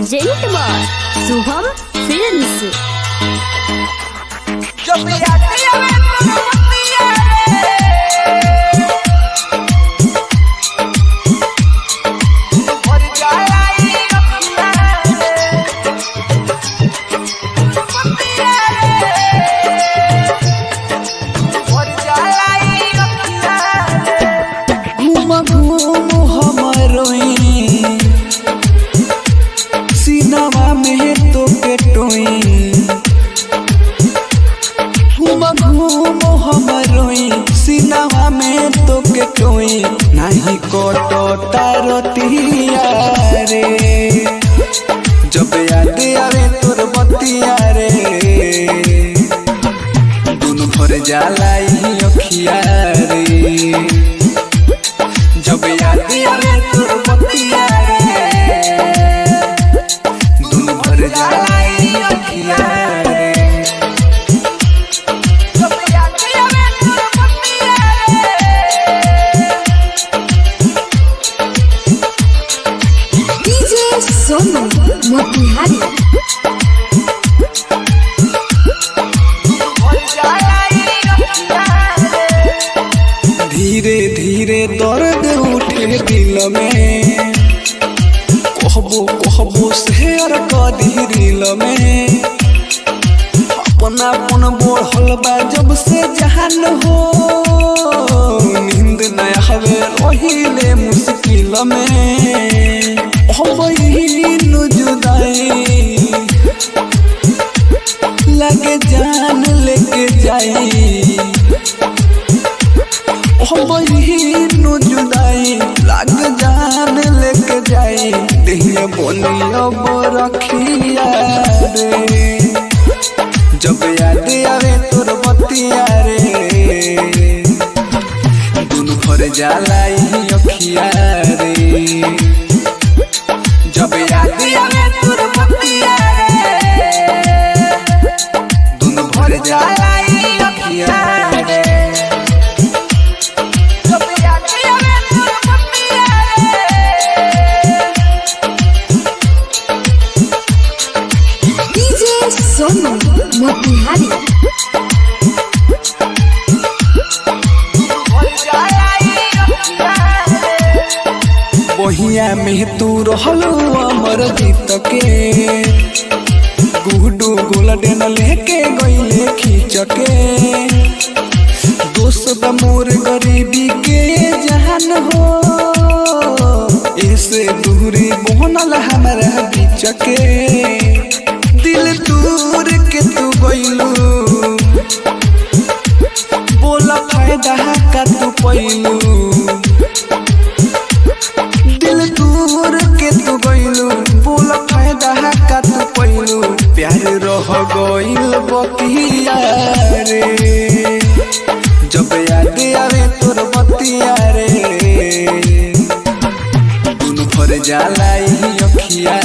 Present by Shubham films. जब याद आवे तो मतिया भर जाला ई अखियां मतिया भर जाला ई अखियां। घूम घूम हमरोई सीनावा में तो पेटोई। घूम घूम हमरोई सीनावा में तो पेटोई। नहीं कोटो तारतिया रे जब याद आवे तोर बतिया रे। दुनु भर जाला ई अखिया रे जब याद आवे तोर बतिया रे। दुनु भर जाला ई अखिया रे जब याद आवे तो मतिया डीजे सोनू मोतिहारी। भर जाला ई अखियां। धीरे धीरे दर्द उठे दिल में। कहबो कहबो शेयर कदी दिल में। अपना अपन बढ़ल बा जब से जहान हो। नींद न आवे रहिले मुश्किल में। अब नु जुदाई लगे जान लेके जाई। नु जुदाई लग जान लेके जाई। देहिया बोली अब रखिया रे जब याद आवे तोर बतिया रे। दुनु भर जाला ई अखिया रे जब याद आवे तोर बतिया रे। दुनु भर जाला ई अखिया रे जब याद आवे तो मतिया डीजे सोनू मोतिहारी। भर जाला ई अखियां। बहिया में तू रहलू अमर जीत के। गुडू गोल्डन लेके गईले खींच के। दोस्त मोर गरीबी के जहान हो। ऐसे दूरी बनल हमारा बीच के। दिल दूर के तू गईलू बोला फायदा का तू पैलू। दिल दूर के तू गईलू बोला फायदा का तू पैलू। प्यार रह गईल बतिया रे जब याद आवे तोर बतिया रे। दुनु भर जाला ई अखिया